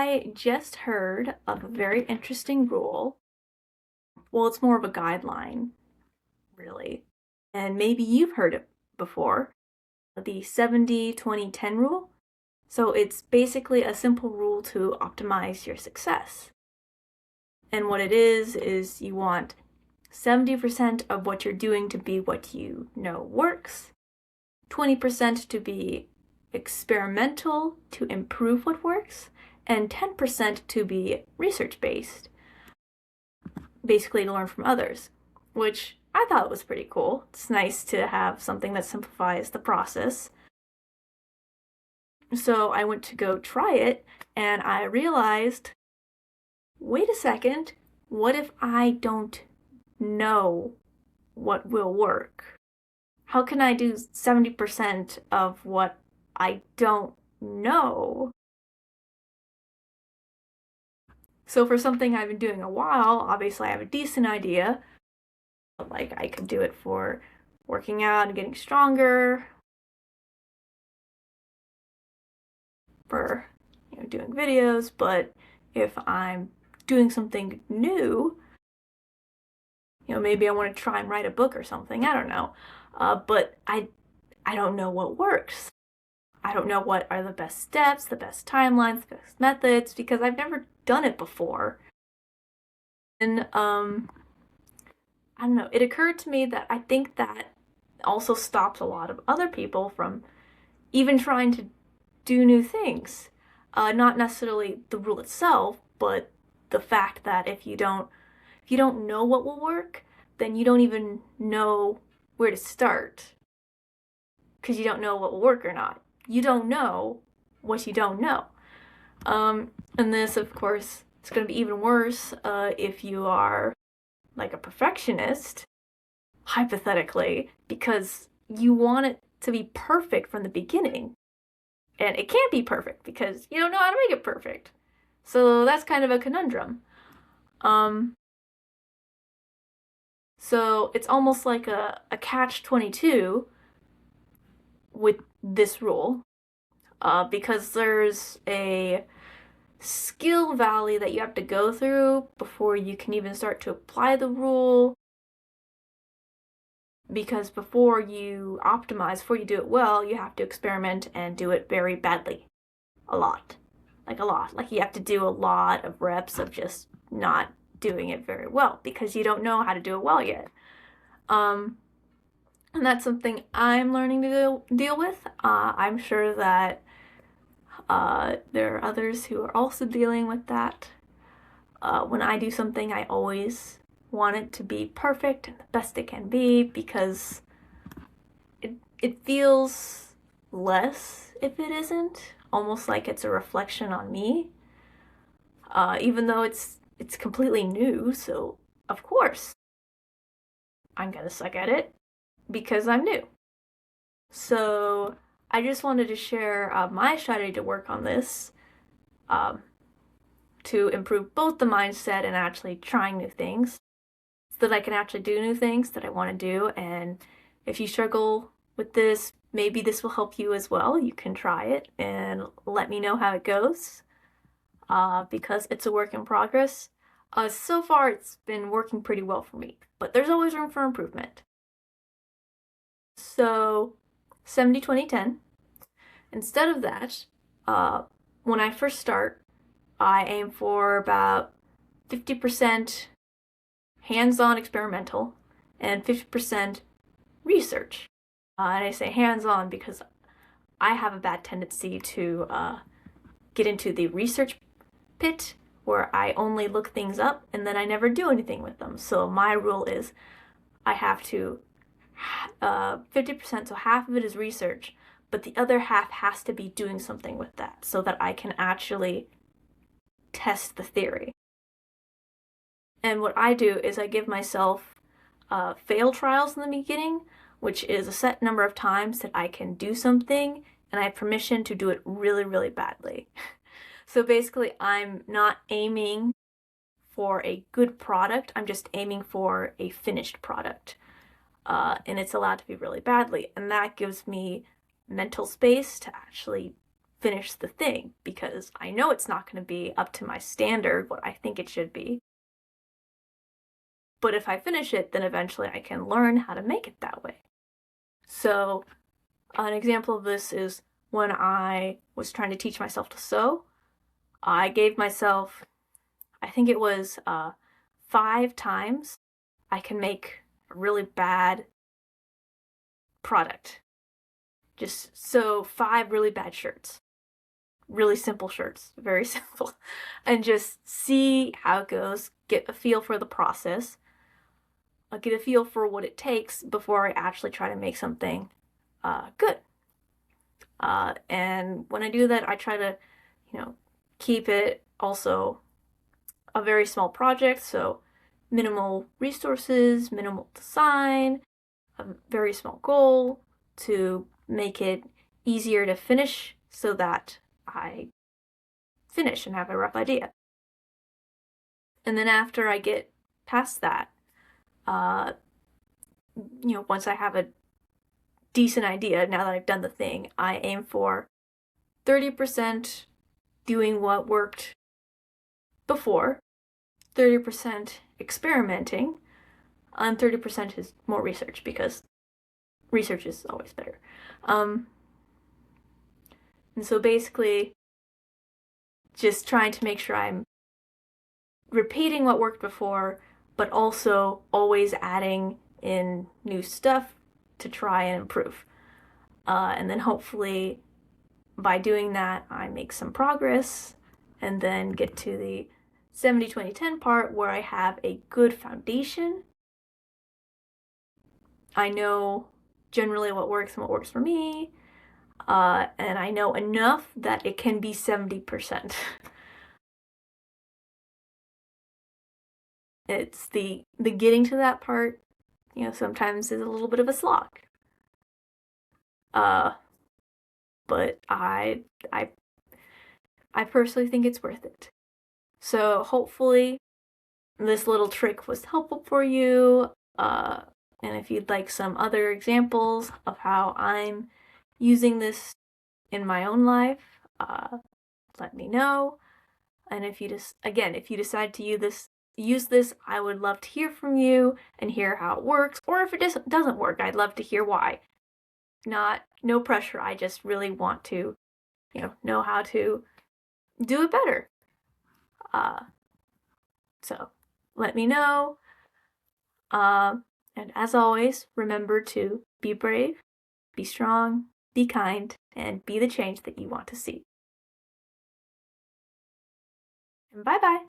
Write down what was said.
I just heard of a very interesting rule. Well, it's more of a guideline, really. And maybe you've heard it before, the 70-20-10 rule. So it's basically a simple rule to optimize your success. And what it is you want 70% of what you're doing to be what you know works, 20% to be experimental to improve what works, and 10% to be research-based, basically to learn from others, which I thought was pretty cool. It's nice to have something that simplifies the process. So I went to go try it, and I realized, wait a second, what if I don't know what will work? How can I do 70% of what I don't know? So for something I've been doing a while, obviously I have a decent idea. Like I could do it for working out and getting stronger, for doing videos, but if I'm doing something new, maybe I want to try and write a book or something, I don't know. But I don't know what works. I don't know what are the best steps, the best timelines, the best methods, because I've never done it before. And I don't know, it occurred to me that I think that also stops a lot of other people from even trying to do new things. Not necessarily the rule itself, but the fact that if you don't know what will work, then you don't even know where to start. Because you don't know what will work or not. You don't know what you don't know. And this, of course, it's going to be even worse if you are like a perfectionist, hypothetically, because you want it to be perfect from the beginning. And it can't be perfect because you don't know how to make it perfect. So that's kind of a conundrum. So it's almost like a catch-22 with this rule, because there's a skill valley that you have to go through before you can even start to apply the rule. Because before you optimize, before you do it well, you have to experiment and do it very badly. A lot. Like a lot. Like you have to do a lot of reps of just not doing it very well because you don't know how to do it well yet. And that's something I'm learning to deal with. I'm sure that there are others who are also dealing with that. When I do something, I always want it to be perfect and the best it can be because it feels less if it isn't, almost like it's a reflection on me. Even though it's completely new, so of course I'm gonna suck at it because I'm new. So I just wanted to share my strategy to work on this, to improve both the mindset and actually trying new things so that I can actually do new things that I want to do. And if you struggle with this, maybe this will help you as well. You can try it and let me know how it goes, because it's a work in progress. So far, it's been working pretty well for me, but there's always room for improvement. So 70-20-10. Instead of that, when I first start, I aim for about 50% hands-on experimental and 50% research. And I say hands-on because I have a bad tendency to get into the research pit where I only look things up and then I never do anything with them. So my rule is I have to 50%, so half of it is research, but the other half has to be doing something with that so that I can actually test the theory. And what I do is I give myself fail trials in the beginning, which is a set number of times that I can do something and I have permission to do it really, really badly. So basically, I'm not aiming for a good product, I'm just aiming for a finished product. And it's allowed to be really badly. And that gives me mental space to actually finish the thing because I know it's not going to be up to my standard, what I think it should be. But if I finish it, then eventually I can learn how to make it that way. So an example of this is when I was trying to teach myself to sew, I gave myself, I think it was 5 times I can make a really bad product. Just sew 5 really bad shirts. Really simple shirts, very simple. And just see how it goes, get a feel for the process, get a feel for what it takes before I actually try to make something good. And when I do that, I try to, keep it also a very small project, so minimal resources, minimal design, a very small goal to make it easier to finish so that I finish and have a rough idea. And then after I get past that, once I have a decent idea, now that I've done the thing, I aim for 30% doing what worked before, 30% experimenting, and 30% is more research because research is always better. And so basically, just trying to make sure I'm repeating what worked before, but also always adding in new stuff to try and improve. And then hopefully by doing that, I make some progress and then get to the 70-20-10 part where I have a good foundation. I know generally what works and what works for me, and I know enough that it can be 70%. It's the getting to that part, sometimes is a little bit of a slog. But I personally think it's worth it. So hopefully this little trick was helpful for you. And if you'd like some other examples of how I'm using this in my own life, let me know. And if you decide to use this, I would love to hear from you and hear how it works. Or if it doesn't work, I'd love to hear why. No pressure. I just really want to, know how to do it better. So let me know. And as always, remember to be brave, be strong, be kind, and be the change that you want to see. And bye-bye.